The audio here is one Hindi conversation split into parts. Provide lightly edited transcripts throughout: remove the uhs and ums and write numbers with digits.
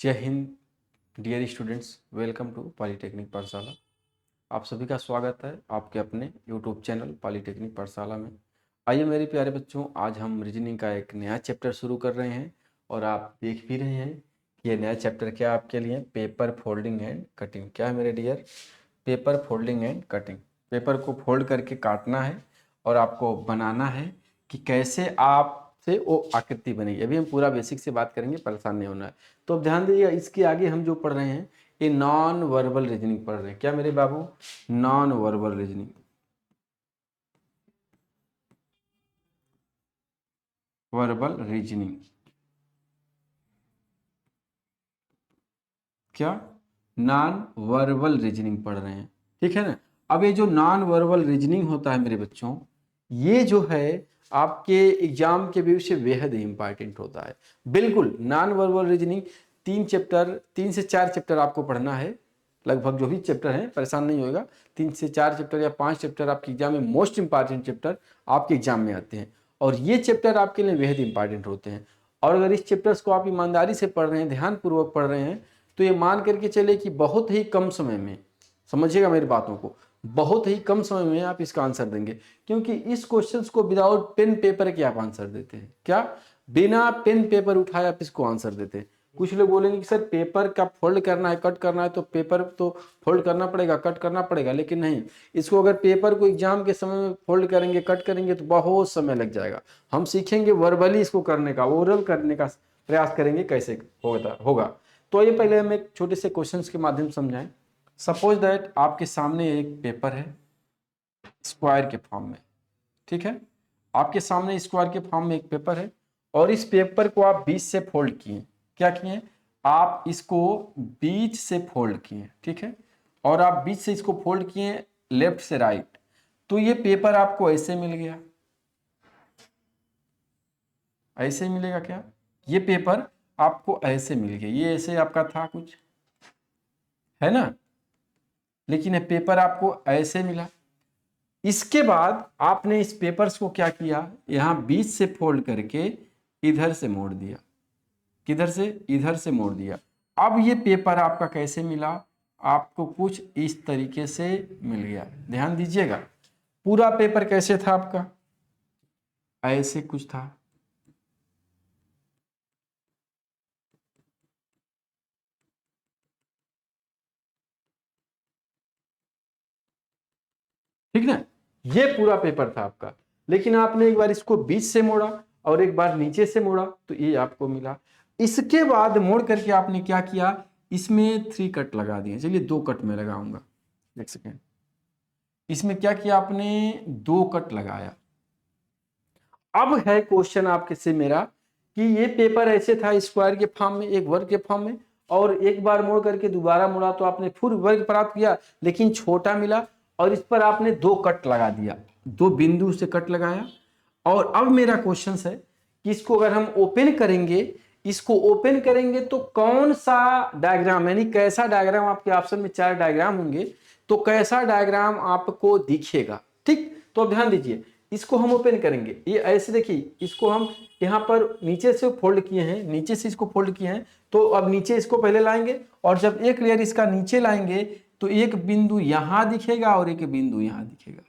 जय Hind dear students, welcome to polytechnic Pathshala. आप सभी का स्वागत है आपके अपने यूट्यूब चैनल पॉलीटेक्निक पाठशाला में। आइए मेरे प्यारे बच्चों, आज हम रीजनिंग का एक नया चैप्टर शुरू कर रहे हैं और आप देख भी रहे हैं कि ये नया चैप्टर क्या है आपके लिए, पेपर फोल्डिंग एंड कटिंग। क्या है मेरे dear? Paper folding and cutting. Paper को फोल्ड करके काटना है और आपको बनाना है कि कैसे आप से वो आकृति बनेगी। अभी हम पूरा बेसिक से बात करेंगे, परेशान नहीं होना है। तो अब ध्यान दीजिएगा, इसके आगे हम जो पढ़ रहे हैं ये नॉन वर्बल रीजनिंग पढ़ रहे हैं। क्या मेरे बाबू? Non verbal reasoning. Verbal reasoning क्या? नॉन वर्बल रीजनिंग पढ़ रहे हैं, ठीक है ना। अब ये जो नॉन वर्बल रीजनिंग होता है मेरे बच्चों, ये जो है आपके एग्जाम के व्यू से बेहद ही इंपॉर्टेंट होता है। बिल्कुल नॉन वर्बल रीजनिंग 3 से 4 चैप्टर आपको पढ़ना है। लगभग जो भी चैप्टर हैं, परेशान नहीं होगा। 3 से 4 चैप्टर या 5 चैप्टर आपके एग्जाम में, मोस्ट इंपॉर्टेंट चैप्टर आपके एग्जाम में आते हैं और ये चैप्टर आपके लिए बेहद इंपॉर्टेंट होते हैं। और अगर इस चैप्टर्स को आप ईमानदारी से पढ़ रहे हैं, ध्यानपूर्वक पढ़ रहे हैं, तो ये मान करके चले कि बहुत ही कम समय में, समझिएगा मेरी बातों को, बहुत ही कम समय में आप इसका आंसर देंगे। क्योंकि इस क्वेश्चंस को विदाउट पेन पेपर के आप आंसर देते हैं। क्या? बिना पेन पेपर उठाए आप इसको आंसर देते हैं। कुछ लोग बोलेंगे कि सर पेपर का फोल्ड करना है, कट करना है, तो पेपर तो फोल्ड करना पड़ेगा, कट करना पड़ेगा। लेकिन नहीं, इसको अगर पेपर को एग्जाम के समय में फोल्ड करेंगे, कट करेंगे तो बहुत समय लग जाएगा। हम सीखेंगे वर्बली इसको करने का, ओरल करने का प्रयास करेंगे कैसे होगा। तो ये पहले हम एक छोटे से क्वेश्चंस के माध्यम से समझाएं। सपोज दैट आपके सामने एक पेपर है स्क्वायर के फॉर्म में, ठीक है। आपके सामने स्क्वायर के फॉर्म में एक पेपर है और इस पेपर को आप बीच से फोल्ड किए। क्या किए? आप इसको बीच से फोल्ड किए, ठीक है। और आप बीच से इसको फोल्ड किए लेफ्ट से राइट, तो ये पेपर आपको ऐसे मिल गया। ऐसे मिलेगा क्या? ये पेपर आपको ऐसे मिल गया। ये ऐसे आपका था कुछ, है ना। लेकिन ये पेपर आपको ऐसे मिला। इसके बाद आपने इस पेपर्स को क्या किया, यहां बीच से फोल्ड करके इधर से मोड़ दिया। किधर से? इधर से मोड़ दिया। अब ये पेपर आपका कैसे मिला? आपको कुछ इस तरीके से मिल गया। ध्यान दीजिएगा, पूरा पेपर कैसे था आपका? ऐसे कुछ था, ठीक ना। ये पूरा पेपर था आपका, लेकिन आपने एक बार इसको बीच से मोड़ा और एक बार नीचे से मोड़ा तो ये आपको मिला। इसके बाद मोड़ करके आपने क्या किया, इसमें 3 कट लगा दिए। चलिए 2 कट में लगाऊंगा, एक सेकेंड। इसमें क्या किया आपने? 2 कट लगाया। अब है क्वेश्चन आपके से मेरा कि ये पेपर ऐसे था स्क्वायर के फॉर्म में, एक वर्ग के फॉर्म में, और एक बार मोड़ करके दोबारा मोड़ा तो आपने पूर्ण वर्ग प्राप्त किया, लेकिन छोटा मिला। और इस पर आपने 2 कट लगा दिया, 2 बिंदु से कट लगाया। और अब मेरा क्वेश्चन है कि इसको अगर हम ओपन करेंगे, इसको ओपन करेंगे तो कौन सा डायग्राम, यानी कैसा डायग्राम, आपके ऑप्शन में 4 डायग्राम होंगे, तो कैसा डायग्राम आपको दिखेगा। ठीक, तो अब ध्यान दीजिए, इसको हम ओपन करेंगे। ये ऐसे देखिए, इसको हम यहाँ पर नीचे से फोल्ड किए हैं, नीचे से इसको फोल्ड किए हैं, तो अब नीचे इसको पहले लाएंगे और जब एक लेयर इसका नीचे लाएंगे तो एक बिंदु यहां दिखेगा और एक बिंदु यहां दिखेगा।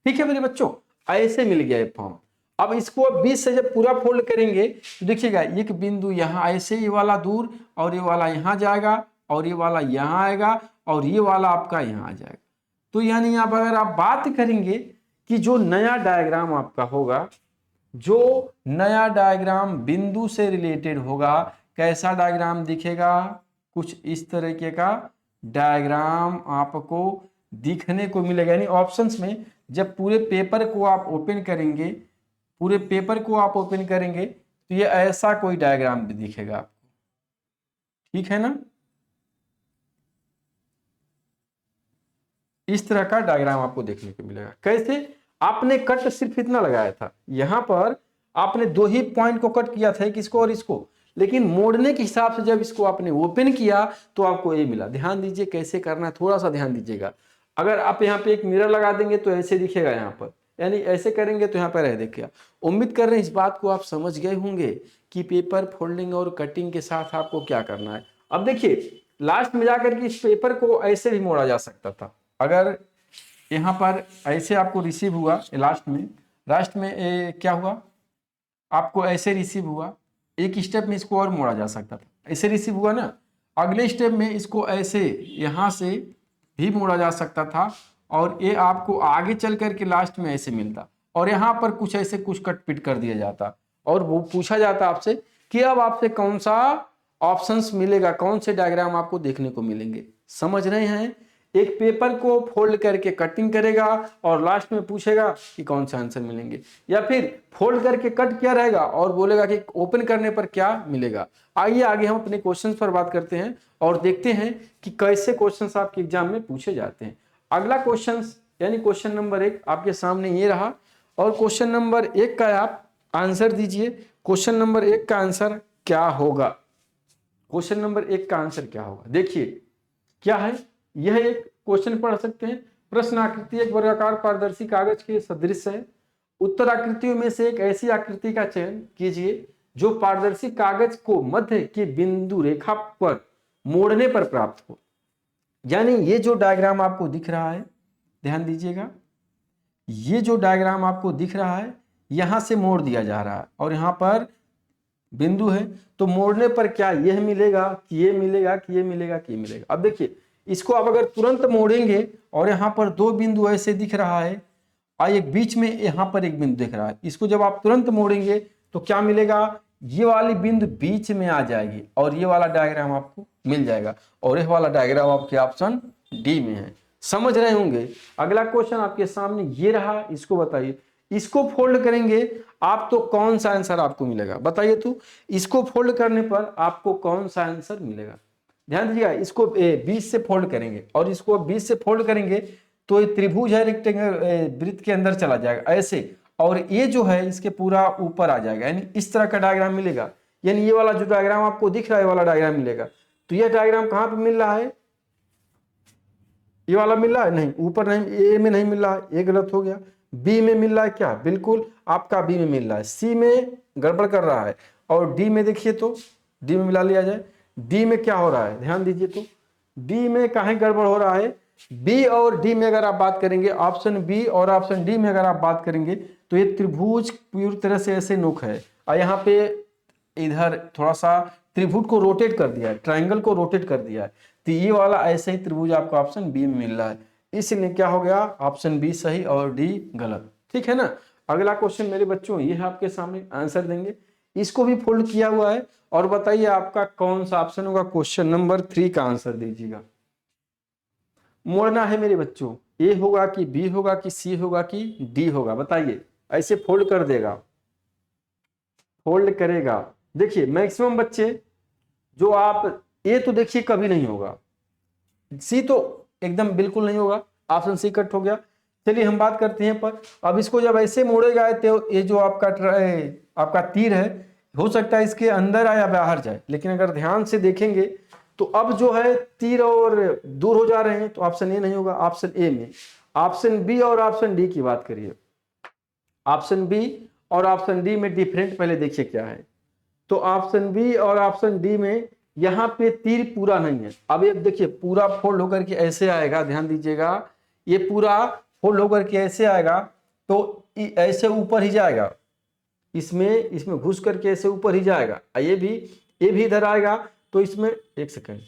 ठीक है मेरे बच्चों, ऐसे मिल गया ये फॉर्म। अब इसको 20 से जब पूरा फोल्ड करेंगे तो देखिएगा एक बिंदु यहाँ ऐसे, ये वाला दूर, और ये वाला यहाँ जाएगा, और ये वाला यहाँ आएगा, और ये वाला आपका यहाँ आ जाएगा। तो यानी अब अगर आप बात करेंगे कि जो नया डायग्राम आपका होगा, जो नया डायग्राम बिंदु से रिलेटेड होगा, कैसा डायग्राम दिखेगा? कुछ इस तरीके का डायग्राम आपको दिखने को मिलेगा। यानी ऑप्शंस में जब पूरे पेपर को आप ओपन करेंगे, पूरे पेपर को आप ओपन करेंगे तो ये ऐसा कोई डायग्राम भी दिखेगा आपको, ठीक है ना। इस तरह का डायग्राम आपको देखने को मिलेगा। कैसे? आपने कट सिर्फ इतना लगाया था, यहां पर आपने 2 ही पॉइंट को कट किया था, इसको और इसको, लेकिन मोड़ने के हिसाब से जब इसको आपने ओपन किया तो आपको ये मिला। ध्यान दीजिए कैसे करना है, थोड़ा सा ध्यान दीजिएगा। अगर आप यहाँ पे एक मिरर लगा देंगे तो ऐसे दिखेगा यहाँ पर, यानी ऐसे करेंगे तो यहाँ पर रह देखिए। उम्मीद कर रहे हैं इस बात को आप समझ गए होंगे कि पेपर फोल्डिंग और कटिंग के साथ आपको क्या करना है। अब देखिए लास्ट में जाकर के इस पेपर को ऐसे भी मोड़ा जा सकता था। अगर यहाँ पर ऐसे आपको रिसीव हुआ, लास्ट में क्या हुआ, आपको ऐसे रिसीव हुआ, एक स्टेप में इसको और मोड़ा जा सकता था, ऐसे रिसीव हुआ ना, अगले स्टेप में इसको ऐसे यहाँ से भी मोड़ा जा सकता था और ये आपको आगे चल करके लास्ट में ऐसे मिलता और यहाँ पर कुछ ऐसे कुछ कट पिट कर दिया जाता और वो पूछा जाता आपसे कि अब आपसे कौन सा ऑप्शंस मिलेगा, कौन से डायग्राम आपको देखने को मिलेंगे। समझ रहे हैं? एक पेपर को फोल्ड करके कटिंग करेगा और लास्ट में पूछेगा कि कौन सा आंसर मिलेंगे, या फिर फोल्ड करके कट किया रहेगा और बोलेगा कि ओपन करने पर क्या मिलेगा। आइए आगे हम अपने क्वेश्चंस पर बात करते हैं और देखते हैं कि कैसे क्वेश्चंस आपके एग्जाम में पूछे जाते हैं। अगला क्वेश्चन यानी क्वेश्चन नंबर 1 आपके सामने ये रहा और क्वेश्चन नंबर 1 का आप आंसर दीजिए। क्वेश्चन नंबर 1 का आंसर क्या होगा? क्वेश्चन नंबर 1 का आंसर क्या होगा? देखिए क्या है, यह एक क्वेश्चन पढ़ सकते हैं। प्रश्न आकृति एक वर्गाकार पारदर्शी कागज के सदृश है। उत्तर आकृतियों में से एक ऐसी आकृति का चयन कीजिए जो पारदर्शी कागज को मध्य की बिंदु रेखा पर मोड़ने पर प्राप्त हो। यानी ये जो डायग्राम आपको दिख रहा है, ध्यान दीजिएगा, ये जो डायग्राम आपको दिख रहा है यहां से मोड़ दिया जा रहा है और यहां पर बिंदु है, तो मोड़ने पर क्या यह मिलेगा कि ये मिलेगा कि ये मिलेगा कि ये मिलेगा। अब देखिए इसको आप अगर तुरंत मोड़ेंगे और यहाँ पर 2 बिंदु ऐसे दिख रहा है और एक बीच में यहाँ पर एक बिंदु दिख रहा है, इसको जब आप तुरंत मोड़ेंगे तो क्या मिलेगा, ये वाली बिंदु बीच में आ जाएगी और ये वाला डायग्राम आपको मिल जाएगा और यह वाला डायग्राम आपके ऑप्शन डी में है। समझ रहे होंगे? अगला क्वेश्चन आपके सामने ये रहा, इसको बताइए, इसको फोल्ड करेंगे आप तो कौन सा आंसर आपको मिलेगा? बताइए तो, इसको फोल्ड करने पर आपको कौन सा आंसर मिलेगा? ध्यान दीजिएगा, इसको 20 से फोल्ड करेंगे और इसको 20 से फोल्ड करेंगे तो ये त्रिभुज है, रेक्टेंगल वृत्त के अंदर चला जाएगा ऐसे, और ये जो है इसके पूरा ऊपर आ जाएगा, यानी इस तरह का डायग्राम मिलेगा। यानी ये वाला जो डायग्राम आपको दिख रहा है वाला डायग्राम मिलेगा। तो यह डायग्राम कहां पे मिल रहा है? ये वाला मिल रहा है? नहीं, ऊपर नहीं, ए में नहीं मिल रहा है, ये गलत हो गया। बी में मिल रहा है क्या? बिल्कुल आपका बी में मिल रहा है। सी में गड़बड़ कर रहा है और डी में देखिए तो डी में मिला लिया जाए। डी में क्या हो रहा है? ध्यान दीजिए तो डी में कहां गड़बड़ हो रहा है? बी और डी में अगर आप बात करेंगे, ऑप्शन बी और ऑप्शन डी में अगर आप बात करेंगे तो ये त्रिभुज पूरी तरह से ऐसे नोक है और यहाँ पे इधर थोड़ा सा त्रिभुज को रोटेट कर दिया है, ट्राइंगल को रोटेट कर दिया है, तो ये वाला ऐसे ही त्रिभुज आपको ऑप्शन बी में मिल रहा है। इसलिए क्या हो गया, ऑप्शन बी सही और डी गलत। ठीक है ना? अगला क्वेश्चन मेरे बच्चों ये है आपके सामने, आंसर देंगे। इसको भी फोल्ड किया हुआ है और बताइए आपका कौन सा ऑप्शन होगा? क्वेश्चन नंबर 3 का आंसर दीजिएगा। मोड़ना है मेरे बच्चों, ए होगा कि बी होगा कि सी होगा कि डी होगा? बताइए। ऐसे फोल्ड कर देगा, फोल्ड करेगा। देखिए मैक्सिमम बच्चे जो आप, ए तो देखिए कभी नहीं होगा, सी तो एकदम बिल्कुल नहीं होगा, ऑप्शन सी कट हो गया। चलिए हम बात करते हैं पर अब इसको जब ऐसे मोड़ेगा तो ये जो आपका तीर है, हो सकता है इसके अंदर आए या बाहर जाए, लेकिन अगर ध्यान से देखेंगे तो अब जो है तीर और दूर हो जा रहे हैं, तो ऑप्शन ए नहीं होगा, ऑप्शन ए में। ऑप्शन बी और ऑप्शन डी की बात करिए। ऑप्शन बी और ऑप्शन डी में डिफरेंट पहले देखिए क्या है। तो ऑप्शन बी और ऑप्शन डी में यहाँ पे तीर पूरा नहीं है। अब ये देखिए पूरा फोल्ड होकर के ऐसे आएगा, ध्यान दीजिएगा, ये पूरा फोल्ड होकर के ऐसे आएगा तो ऐसे ऊपर ही जाएगा, इसमें घुस करके ऐसे ऊपर ही जाएगा। ये भी इधर आएगा तो इसमें, एक सेकंड,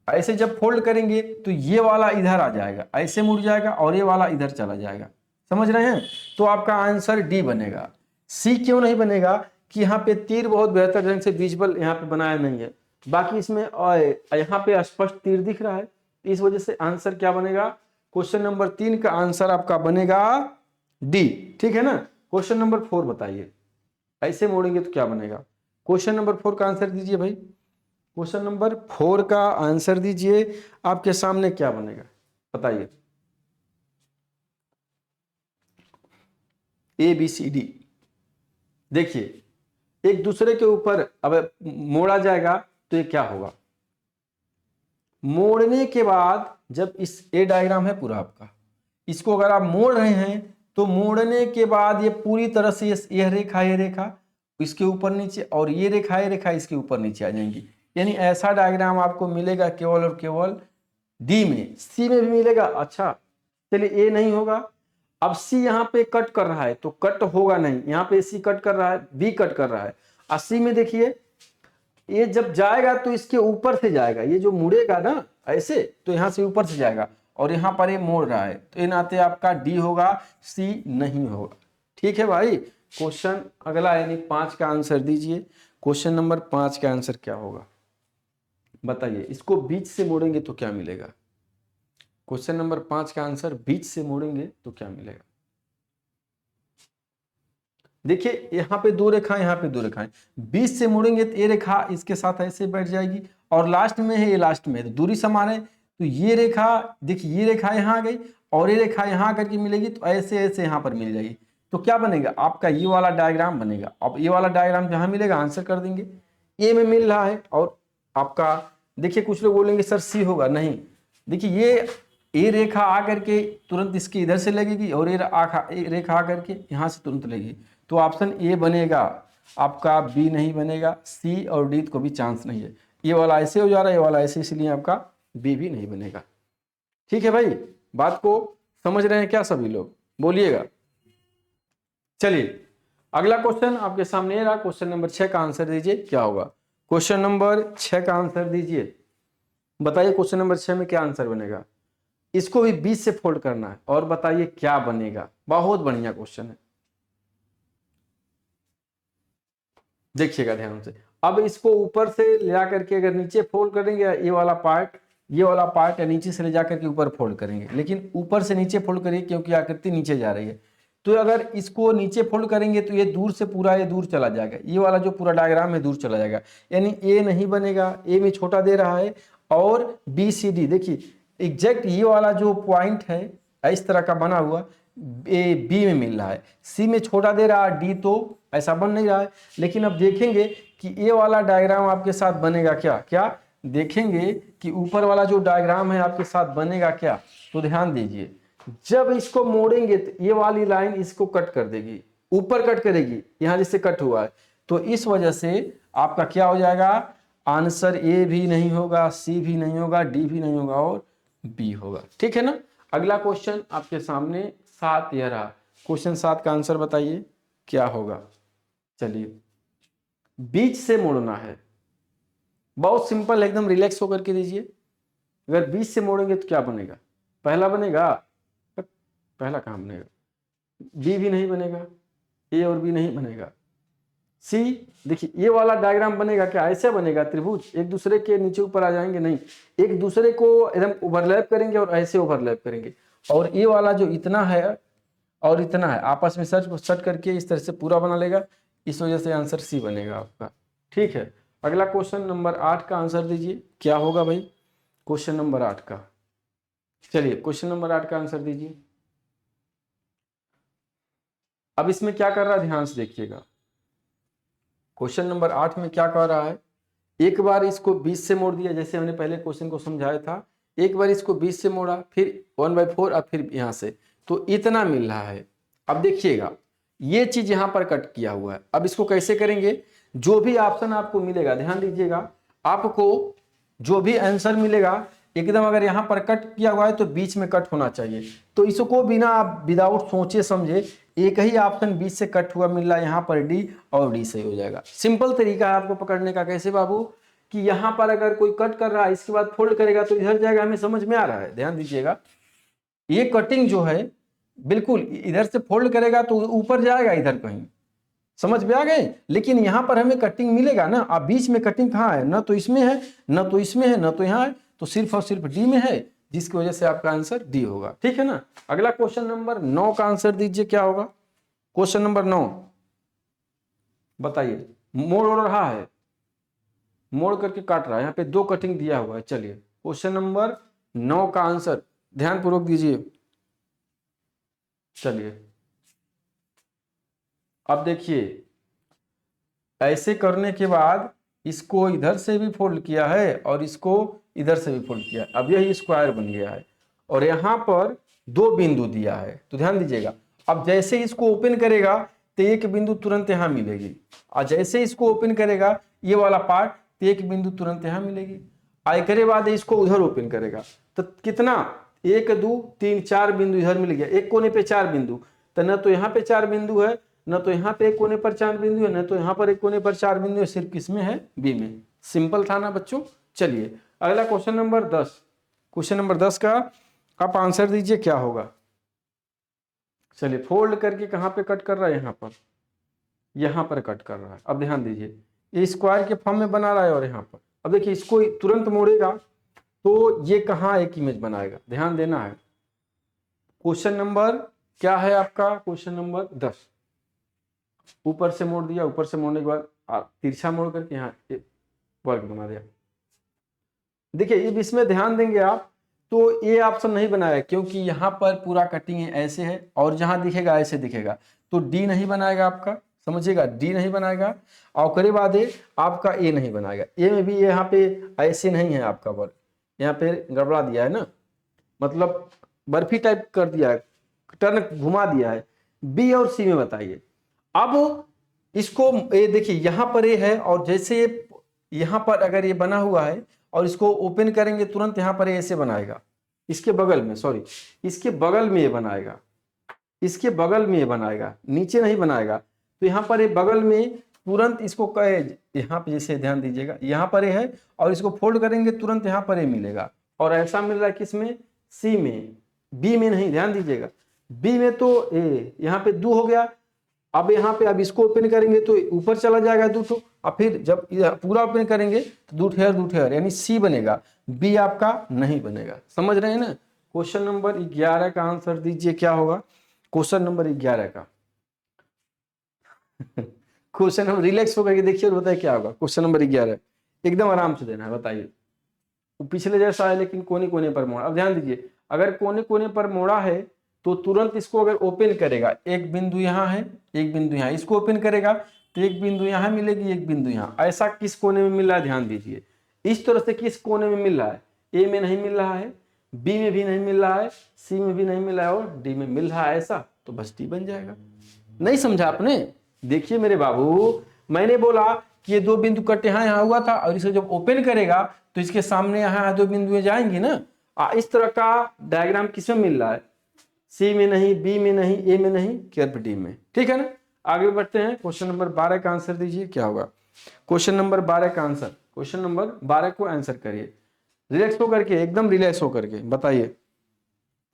ऐसे जब फोल्ड करेंगे तो ये वाला इधर आ जाएगा, ऐसे मुड़ जाएगा और ये वाला इधर चला जाएगा। समझ रहे हैं? तो आपका आंसर डी बनेगा। सी क्यों नहीं बनेगा? कि यहाँ पे तीर बहुत बेहतर ढंग से विजुअल यहाँ पे बनाया नहीं है, बाकी इसमें यहाँ पे स्पष्ट तीर दिख रहा है, इस वजह से आंसर क्या बनेगा? क्वेश्चन नंबर 3 का आंसर आपका बनेगा डी। ठीक है ना? क्वेश्चन नंबर 4 बताइए, ऐसे मोड़ेंगे तो क्या बनेगा? क्वेश्चन नंबर 4 का आंसर दीजिए भाई। क्वेश्चन नंबर 4 का आंसर दीजिए, आपके सामने क्या बनेगा बताइए? A B C D. देखिए एक दूसरे के ऊपर अब मोड़ा जाएगा तो ये क्या होगा? मोड़ने के बाद जब इस ए डायग्राम है पूरा आपका, इसको अगर आप मोड़ रहे हैं तो मोड़ने के बाद ये पूरी तरह से यह रेखा इसके ऊपर नीचे और ये रेखा इसके ऊपर नीचे आ जाएंगी। यानी ऐसा डायग्राम आपको मिलेगा केवल और केवल डी में। सी में भी मिलेगा, अच्छा चलिए ए नहीं होगा। अब सी यहाँ पे कट कर रहा है तो कट होगा नहीं, यहाँ पे सी कट कर रहा है, बी कट कर रहा है। और सी में देखिए ये जब जाएगा तो इसके ऊपर से जाएगा, ये जो मुड़ेगा ना ऐसे तो यहाँ से ऊपर से जाएगा, और यहाँ पर ये मोड़ रहा है, तो ये नाते आपका डी होगा, सी नहीं होगा। ठीक है भाई। क्वेश्चन अगला यानी 5 का आंसर दीजिए। क्वेश्चन नंबर 5 का आंसर क्या होगा बताइए। इसको बीच से मोड़ेंगे तो क्या मिलेगा? क्वेश्चन नंबर 5 का आंसर बीच से मोड़ेंगे तो क्या मिलेगा? देखिए यहाँ पे दो रेखा, यहाँ पे दो रेखाएं, बीच से मुड़ेंगे तो ये रेखा इसके साथ ऐसे बैठ जाएगी, और लास्ट में है, ये लास्ट में है, तो दूरी समान है, तो ये रेखा देखिए, ये रेखा यहाँ आ गई और ये रेखा यहाँ आकर के मिलेगी, तो ऐसे ऐसे यहाँ पर मिल जाएगी। तो क्या बनेगा आपका? ये वाला डायग्राम बनेगा। अब ये वाला डायग्राम जहाँ मिलेगा आंसर कर देंगे। ए में मिल रहा है, और आपका देखिए कुछ लोग बोलेंगे सर सी होगा, नहीं। देखिए ये रेखा आकर के तुरंत इसके इधर से लगेगी, और ये रेखा आकर के यहाँ से तुरंत लगेगी, तो ऑप्शन ए बनेगा आपका, बी नहीं बनेगा। सी और डी को भी चांस नहीं है। ये वाला ऐसे हो जा रहा है, ये वाला ऐसे, इसलिए आपका बी भी नहीं बनेगा। ठीक है भाई, बात को समझ रहे हैं क्या सभी लोग? बोलिएगा। चलिए अगला क्वेश्चन आपके सामने रहा, क्वेश्चन नंबर 6 का आंसर दीजिए क्या होगा। क्वेश्चन नंबर 6 का आंसर दीजिए, बताइए क्वेश्चन नंबर 6 में क्या आंसर बनेगा। इसको भी बीच से फोल्ड करना है, और बताइए क्या बनेगा। बहुत बढ़िया क्वेश्चन है, देखिएगा ध्यान से। अब इसको ऊपर से ले जाकर के अगर नीचे फोल्ड करेंगे, ये वाला पार्ट या नीचे से ले जाकर के ऊपर फोल्ड करेंगे, लेकिन ऊपर से नीचे फोल्ड करिए क्योंकि आकृति नीचे जा रही है। तो अगर इसको नीचे फोल्ड करेंगे तो ये दूर से पूरा ये दूर चला जाएगा, ये वाला जो पूरा डायग्राम है दूर चला जाएगा, यानी ए नहीं बनेगा, ए में छोटा दे रहा है। और बी सी डी देखिए एग्जैक्ट ये वाला जो पॉइंट है इस तरह का बना हुआ, ए बी में मिल रहा है, सी में छोटा दे रहा है, डी तो ऐसा बन नहीं रहा है। लेकिन अब देखेंगे कि ये वाला डायग्राम आपके साथ बनेगा क्या? क्या देखेंगे कि ऊपर वाला जो डायग्राम है आपके साथ बनेगा क्या? तो ध्यान दीजिए, जब इसको मोड़ेंगे तो ये वाली लाइन इसको कट कर देगी, ऊपर कट करेगी, यहां जिससे कट हुआ है, तो इस वजह से आपका क्या हो जाएगा? आंसर ए भी नहीं होगा, सी भी नहीं होगा, डी भी नहीं होगा, और बी होगा। ठीक है ना। अगला क्वेश्चन आपके सामने 7 यह रहा। क्वेश्चन 7 का आंसर बताइए क्या होगा। चलिए बीच से मोड़ना है, बहुत सिंपल, एकदम रिलैक्स होकर के दीजिए। अगर बीच से मोड़ेंगे तो क्या बनेगा? पहला बनेगा, पहला कहाँ बनेगा? बी भी नहीं बनेगा, ए और बी नहीं बनेगा। सी देखिए ये वाला डायग्राम बनेगा क्या? ऐसे बनेगा, त्रिभुज एक दूसरे के नीचे ऊपर आ जाएंगे, नहीं, एक दूसरे को एकदम ओवरलैप करेंगे और ऐसे ओवरलैप करेंगे। और ये वाला जो इतना है और इतना है आपस में सट करके इस तरह से पूरा बना लेगा, इस वजह से आंसर सी बनेगा आपका। ठीक है। अगला क्वेश्चन नंबर 8 का आंसर दीजिए क्या होगा भाई। क्वेश्चन नंबर 8 का, चलिए क्वेश्चन नंबर 8 का आंसर दीजिए। अब इसमें क्या कर रहा है ध्यान से देखिएगा। क्वेश्चन नंबर 8 में क्या कर रहा है, एक बार इसको 20 से मोड़ दिया, जैसे हमने पहले क्वेश्चन को समझाया था, एक बार इसको 20 से मोड़ा, फिर 1/4 और फिर यहां से, तो इतना मिल रहा है। अब देखिएगा ये चीज यहां पर कट किया हुआ है। अब इसको कैसे करेंगे? जो भी ऑप्शन आपको मिलेगा, ध्यान दीजिएगा, आपको जो भी आंसर मिलेगा एकदम अगर यहां पर कट किया हुआ है तो बीच में कट होना चाहिए। तो इसको बिना आप विदाउट सोचे समझे एक ही ऑप्शन बीच से कट हुआ मिल रहा है, यहाँ पर डी, और डी सही हो जाएगा। सिंपल तरीका है आपको पकड़ने का। कैसे बाबू? कि यहाँ पर अगर कोई कट कर रहा है इसके बाद फोल्ड करेगा तो इधर जाएगा, हमें समझ में आ रहा है। ध्यान दीजिएगा, ये कटिंग जो है बिल्कुल इधर से फोल्ड करेगा तो ऊपर जाएगा इधर कहीं, समझ में आ गए। लेकिन यहाँ पर हमें कटिंग मिलेगा ना, आप बीच में कटिंग कहाँ है? ना तो इसमें है, ना तो इसमें है, ना तो यहाँ है, तो सिर्फ और सिर्फ डी में है, जिसकी वजह से आपका आंसर डी होगा। ठीक है ना। अगला क्वेश्चन नंबर 9 का आंसर दीजिए क्या होगा। क्वेश्चन नंबर 9 बताइए। मोड़ रहा है, मोड़ करके काट रहा है, यहाँ पे 2 कटिंग दिया हुआ है। चलिए क्वेश्चन नंबर 9 का आंसर ध्यान पूर्वक दीजिए। चलिए अब देखिए, ऐसे करने के बाद इसको इधर से भी फोल्ड किया है और इसको इधर से भी फोल्ड किया, अब यही स्क्वायर बन गया है, और यहाँ पर 2 बिंदु दिया है। तो ध्यान दीजिएगा, अब जैसे इसको ओपन करेगा तो एक बिंदु तुरंत यहाँ मिलेगी, और जैसे इसको ओपन करेगा ये वाला पार्ट, तो एक बिंदु तुरंत यहाँ मिलेगी। आयकरे बाद इसको उधर ओपन करेगा तो कितना 1 2 3 4 बिंदु इधर मिल गया, एक कोने पे 4 बिंदु, तो न तो यहाँ पे 4 बिंदु है, न तो यहाँ पे एक कोने पर 4 बिंदु है, न तो यहाँ पर एक कोने पर 4 बिंदु है, सिर्फ किसमें है, बी में। सिंपल था ना बच्चों। चलिए अगला क्वेश्चन नंबर 10। क्वेश्चन नंबर 10 का आप आंसर दीजिए क्या होगा। चलिए फोल्ड करके कहाँ पे कट कर रहा है, यहाँ पर कट कर रहा है। अब ध्यान दीजिए ये स्क्वायर के फॉर्म में बना रहा है और यहाँ पर, अब देखिए इसको तुरंत मोड़ेगा तो ये कहाँ एक इमेज बनाएगा, ध्यान देना है। क्वेश्चन नंबर क्या है आपका, क्वेश्चन नंबर 10। ऊपर से मोड़ दिया, ऊपर से मोड़ने के बाद तिरछा मोड़ करके यहाँ वर्ग बना दिया। देखिए अब इसमें ध्यान देंगे आप तो ये ऑप्शन नहीं बनाया क्योंकि यहाँ पर पूरा कटिंग ऐसे है और जहाँ दिखेगा ऐसे दिखेगा, तो डी नहीं बनाएगा आपका, समझिएगा, डी नहीं बनाएगा। और करे बाद आपका ए नहीं बनाएगा, ए में भी यहाँ पे ऐसे नहीं है आपका वर्ग, यहाँ पे गड़बड़ा दिया है ना, मतलब बर्फी टाइप कर दिया है, टर्न घुमा दिया है। बी और सी में बताइए। अब इसको ये देखिए यहाँ पर ये है और जैसे ये यहाँ पर अगर ये बना हुआ है और इसको ओपन करेंगे तुरंत यहाँ पर ऐसे बनाएगा, इसके बगल में, सॉरी इसके बगल में ये बनाएगा, इसके बगल में ये बनाएगा, नीचे नहीं बनाएगा। तो यहाँ पर ये बगल में तुरंत इसको कहे, यहाँ पे जैसे ध्यान दीजिएगा यहाँ पर ये है और इसको फोल्ड करेंगे तुरंत यहाँ पर ये मिलेगा। और ऐसा मिल रहा है किसमें, सी में, बी में नहीं, ध्यान दीजिएगा। बी में तो ए यहाँ पे 2 हो गया, अब यहाँ पे अब इसको ओपन करेंगे तो ऊपर चला जाएगा 2 तो, और फिर जब पूरा ओपन करेंगे तो 2 ठेर यानी सी बनेगा, बी आपका नहीं बनेगा। समझ रहे हैं ना। क्वेश्चन नंबर 11 का आंसर दीजिए क्या होगा। क्वेश्चन नंबर 11 का क्वेश्चन हम रिलैक्स होकर के देखिए और बताइए क्या होगा। क्वेश्चन नंबर 11 एकदम आराम से देना है, बताइए। पिछले जैसा है लेकिन कोने कोने पर मोड़ा। अब ध्यान दीजिए अगर कोने कोने पर मोड़ा है तो तुरंत इसको अगर ओपन करेगा, एक बिंदु यहाँ है, एक बिंदु यहाँ, इसको ओपन करेगा तो एक बिंदु यहाँ मिलेगी, एक बिंदु यहाँ। ऐसा किस कोने में मिल रहा है, ध्यान दीजिए। इस तरह से किस कोने में मिल रहा है, ए में नहीं मिल रहा है, बी में भी नहीं मिल रहा है, सी में भी नहीं मिल रहा है और डी में मिल रहा है, ऐसा तो बस डी बन जाएगा। नहीं समझा आपने। देखिए मेरे बाबू, मैंने बोला कि ये 2 बिंदु कट यहाँ हुआ था और इसे जब ओपन करेगा तो इसके सामने यहाँ 2 बिंदुएं जाएंगी ना। इस तरह का डायग्राम किसमें मिल रहा है, सी में नहीं, बी में नहीं, ए में नहीं, केवल डी में। ठीक है ना। आगे बढ़ते हैं। क्वेश्चन नंबर 12 का आंसर दीजिए क्या होगा। क्वेश्चन नंबर 12 का आंसर, क्वेश्चन नंबर 12 को आंसर करिए रिलैक्स होकर के, एकदम रिलैक्स होकर के बताइए।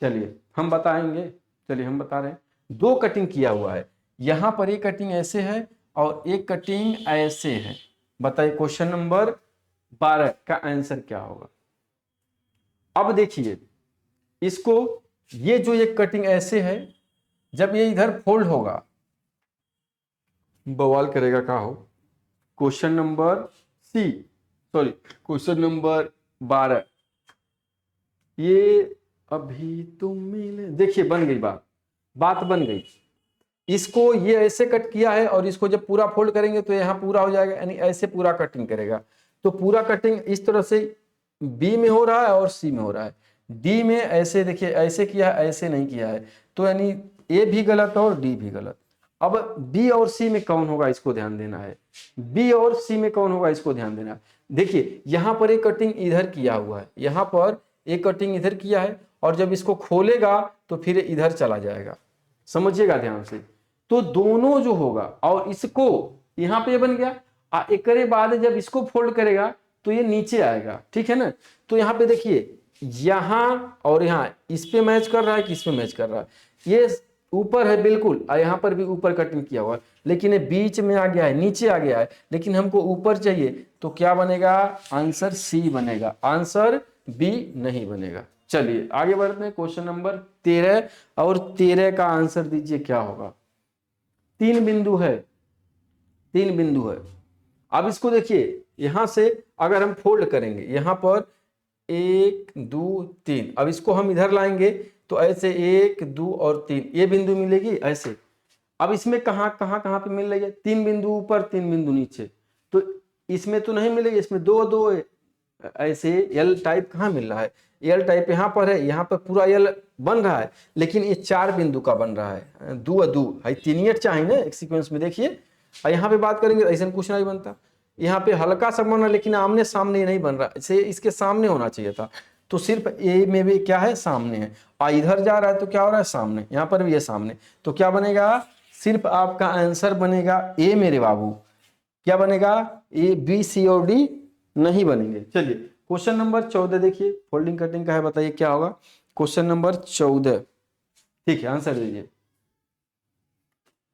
चलिए हम बताएंगे, चलिए हम बता रहे हैं। 2 कटिंग किया हुआ है, यहाँ पर एक कटिंग ऐसे है और एक कटिंग ऐसे है। बताइए क्वेश्चन नंबर 12 का आंसर क्या होगा। अब देखिए इसको, ये जो एक कटिंग ऐसे है, जब ये इधर फोल्ड होगा बवाल करेगा का हो। Question number C, sorry question number 12, ये अभी तुम मिले, देखिए बन गई बात बन गई। इसको ये ऐसे कट किया है और इसको जब पूरा फोल्ड करेंगे तो यहाँ पूरा हो जाएगा, यानी ऐसे पूरा कटिंग करेगा। तो पूरा कटिंग इस तरह से बी में हो रहा है और सी में हो रहा है। डी में ऐसे देखिए, ऐसे किया है, ऐसे नहीं किया है, तो यानी ए भी गलत और डी भी गलत। अब बी और सी में कौन होगा इसको ध्यान देना है, बी और सी में कौन होगा इसको ध्यान देना है। देखिए यहाँ पर एक कटिंग इधर किया हुआ है, यहाँ पर एक कटिंग इधर किया है और जब इसको खोलेगा तो फिर इधर चला जाएगा, समझिएगा ध्यान से। तो दोनों जो होगा, और इसको यहाँ पे बन गया, एक करे बाद जब इसको फोल्ड करेगा तो ये नीचे आएगा। ठीक है ना। तो यहाँ पे देखिए यहाँ और यहाँ इस पे मैच कर रहा है कि इस पे मैच कर रहा है, ये ऊपर है बिल्कुल, और यहाँ पर भी ऊपर कटिंग किया हुआ है, लेकिन ये बीच में आ गया है, नीचे आ गया है, लेकिन हमको ऊपर चाहिए, तो क्या बनेगा, आंसर सी बनेगा, आंसर बी नहीं बनेगा। चलिए आगे बढ़ते हैं। क्वेश्चन नंबर 13, और 13 का आंसर दीजिए क्या होगा। 3 बिंदु है, 3 बिंदु है। अब इसको देखिए यहां से अगर हम फोल्ड करेंगे, यहां पर 1 2 3, अब इसको हम इधर लाएंगे तो ऐसे 1 2 और 3 ये बिंदु मिलेगी ऐसे। अब इसमें कहां पे मिल रही है, 3 बिंदु ऊपर 3 बिंदु नीचे, तो इसमें तो नहीं मिलेगी, इसमें 2 2 ऐसे एल टाइप कहाँ मिल रहा है, एल टाइप यहाँ पर है, यहाँ पर पूरा एल बन रहा है, लेकिन ये 4 बिंदु का बन रहा है, 2 2 है, 3 चाहिए ना एक सीक्वेंस में। देखिए यहाँ पे बात करेंगे ऐसा कुछ नहीं बनता, यहाँ पे हल्का सा बना, लेकिन आमने सामने नहीं बन रहा, इसे इसके सामने होना चाहिए था। तो सिर्फ ए में भी क्या है, सामने है, और इधर जा रहा है तो क्या हो रहा है, सामने। यहाँ पर भी है सामने, तो क्या बनेगा, सिर्फ आपका आंसर बनेगा ए मेरे बाबू। क्या बनेगा, ए, बी, सी और डी नहीं बनेंगे। चलिए क्वेश्चन नंबर 14 देखिए, फोल्डिंग कटिंग का है, बताइए क्या होगा। क्वेश्चन नंबर 14, ठीक है, आंसर दीजिए।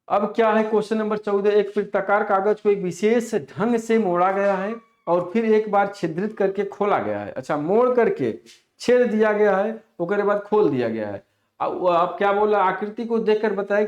अब क्या है क्वेश्चन नंबर 14, एक वृत्ताकार कागज को एक विशेष ढंग से मोड़ा गया है और फिर एक बार छिद्रित करके खोला गया है। अच्छा, मोड़ करके छेद दिया गया है, उसके बाद खोल दिया गया है। अब क्या बोला, आकृति को देखकर बताया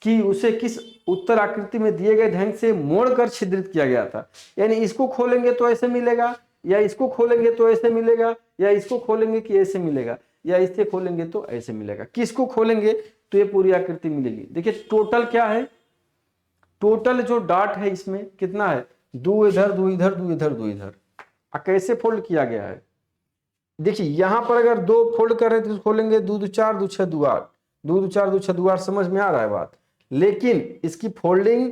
कि उसे किस उत्तर आकृति में दिए गए ढंग से मोड़कर छिद्रित किया गया था। यानी इसको खोलेंगे तो ऐसे मिलेगा, या इसको खोलेंगे तो ऐसे मिलेगा, या इसको खोलेंगे कि ऐसे मिलेगा, या इससे खोलेंगे तो ऐसे मिलेगा। किसको खोलेंगे तो ये पूरी आकृति मिलेगी। देखिए टोटल क्या है, टोटल जो डॉट है इसमें कितना है, 2 इधर 2 इधर 2 इधर 2 इधर। कैसे फोल्ड किया गया है, देखिए यहां पर अगर 2 फोल्ड कर रहे हैं तो खोलेंगे 2 2 4 2 6 2 8, 2 2 4 2 6 2 8, समझ में आ रहा है बात। लेकिन इसकी फोल्डिंग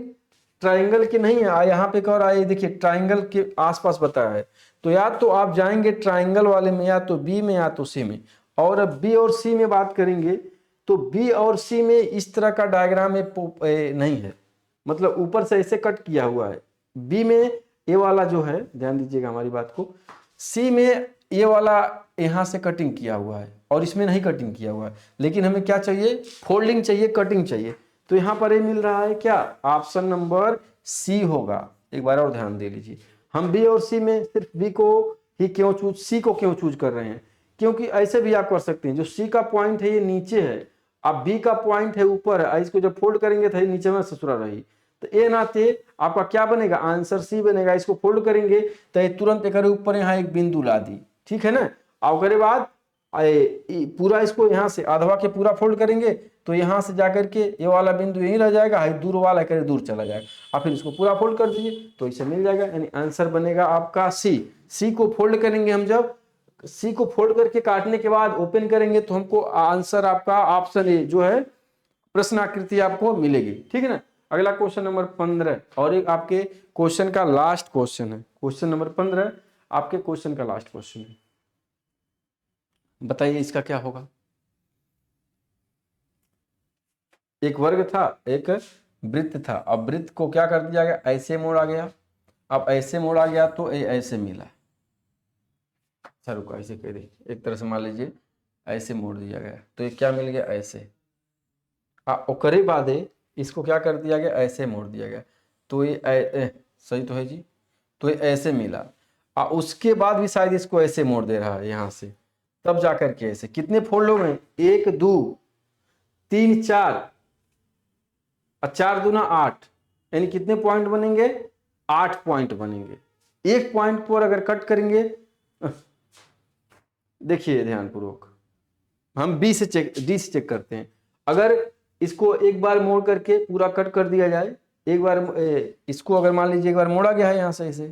ट्राइंगल की नहीं है, यहाँ पे कह रहा है, देखिए ट्राइंगल के आसपास बताया है। तो या तो आप जाएंगे ट्राइंगल वाले में, या तो बी में या तो सी में। और अब बी और सी में बात करेंगे तो बी और सी में इस तरह का डायग्राम नहीं है, मतलब ऊपर से ऐसे कट किया हुआ है। बी में ये वाला जो है, ध्यान दीजिएगा हमारी बात को, सी में ये वाला यहाँ से कटिंग किया हुआ है और इसमें नहीं कटिंग किया हुआ है। लेकिन हमें क्या चाहिए, फोल्डिंग चाहिए, कटिंग चाहिए। तो यहाँ पर ये मिल रहा है क्या, ऑप्शन नंबर सी होगा। एक बार और ध्यान दे लीजिए, हम बी और सी में सिर्फ बी को ही क्यों चूज, सी को क्यों चूज कर रहे हैं, क्योंकि ऐसे भी आप कर सकते हैं, जो सी का पॉइंट है ये नीचे है, अब बी का पॉइंट है ऊपर है, इसको जब फोल्ड करेंगे तो नीचे में ससुरा रही। तो ए नाते आपका क्या बनेगा, आंसर सी बनेगा। इसको फोल्ड करेंगे तो ये तुरंत एक ऊपर यहाँ एक बिंदु ला दी, ठीक है ना। और बाद पूरा इसको यहाँ से आधवा के पूरा फोल्ड करेंगे तो यहाँ से जाकर के ये वाला बिंदु यहीं रह जाएगा, दूर वाला कर दूर चला जाएगा, और फिर इसको पूरा फोल्ड कर दीजिए तो इसे मिल जाएगा। यानी आंसर बनेगा आपका सी। सी को फोल्ड करेंगे हम, जब सी को फोल्ड करके काटने के बाद ओपन करेंगे तो हमको आंसर आपका ऑप्शन ए जो है प्रश्न आकृति आपको मिलेगी, ठीक है ना। अगला क्वेश्चन नंबर 15 और एक आपके क्वेश्चन का लास्ट क्वेश्चन है। क्वेश्चन नंबर 15 आपके क्वेश्चन का लास्ट क्वेश्चन है, बताइए इसका क्या होगा। एक वर्ग था, एक वृत्त था, अब वृत्त को क्या कर दिया गया, ऐसे मोड़ा गया। अब ऐसे मोड़ा गया तो ऐसे मिला। अच्छा रुको, ऐसे कह दे, एक तरह से मान लीजिए ऐसे मोड़ दिया गया तो ये क्या मिल गया, ऐसे। ओकरे बाद इसको क्या कर दिया गया, ऐसे मोड़ दिया गया तो ये सही तो है जी, तो ये ऐसे मिला। उसके बाद भी शायद इसको ऐसे मोड़ दे रहा है यहाँ से, तब जाकर के ऐसे। कितने फोल्ड हो गए, 1 2 3 4 और 4 दूना 8, यानी कितने पॉइंट बनेंगे, 8 पॉइंट बनेंगे। एक पॉइंट पर अगर कट करेंगे, देखिए ध्यानपूर्वक, हम डी से चेक करते हैं। अगर इसको एक बार मोड़ करके पूरा कट कर दिया जाए, एक बार इसको अगर मान लीजिए एक बार मोड़ा गया है यहाँ से ऐसे,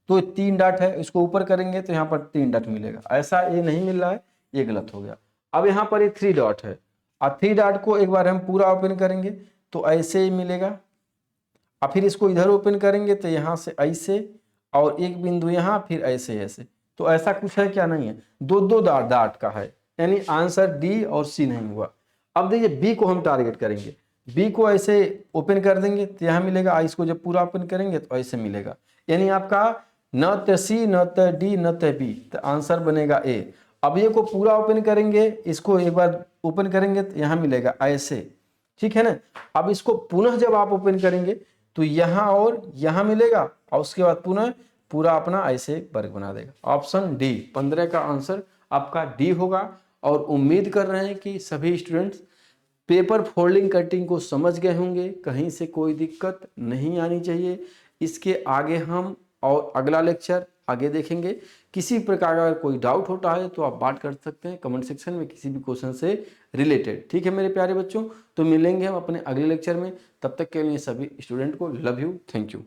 तो 3 डॉट है, इसको ऊपर करेंगे तो यहाँ पर 3 डॉट मिलेगा। ऐसा ये नहीं मिल रहा है, ये गलत हो गया। अब यहाँ पर ये 3 डॉट है, और 3 डॉट को एक बार हम पूरा ओपन करेंगे तो ऐसे ही मिलेगा, और फिर इसको इधर ओपन करेंगे तो यहाँ से ऐसे, और एक बिंदु यहाँ, फिर ऐसे ऐसे। तो ऐसा कुछ है क्या, नहीं है, 2 डॉट का है, यानी आंसर डी और सी नहीं हुआ। अब देखिए बी को हम टारगेट करेंगे, बी को ऐसे ओपन कर देंगे तो यहाँ मिलेगा, इसको जब पूरा ओपन करेंगे तो ऐसे मिलेगा। यानी आपका न तो सी न तो डी न तो बी, तो आंसर बनेगा ए। अब ये को पूरा ओपन करेंगे, इसको एक बार ओपन करेंगे तो यहाँ मिलेगा ऐसे, ठीक है ना। अब इसको पुनः जब आप ओपन करेंगे तो यहाँ और यहाँ मिलेगा, और उसके बाद पुनः पूरा अपना ऐसे वर्ग बना देगा। ऑप्शन डी 15 का आंसर आपका डी होगा। और उम्मीद कर रहे हैं कि सभी स्टूडेंट्स पेपर फोल्डिंग कटिंग को समझ गए होंगे, कहीं से कोई दिक्कत नहीं आनी चाहिए। इसके आगे हम और अगला लेक्चर आगे देखेंगे। किसी प्रकार का कोई डाउट होता है तो आप बात कर सकते हैं कमेंट सेक्शन में किसी भी क्वेश्चन से रिलेटेड, ठीक है मेरे प्यारे बच्चों। तो मिलेंगे हम अपने अगले लेक्चर में, तब तक के लिए सभी स्टूडेंट को लव यू, थैंक यू।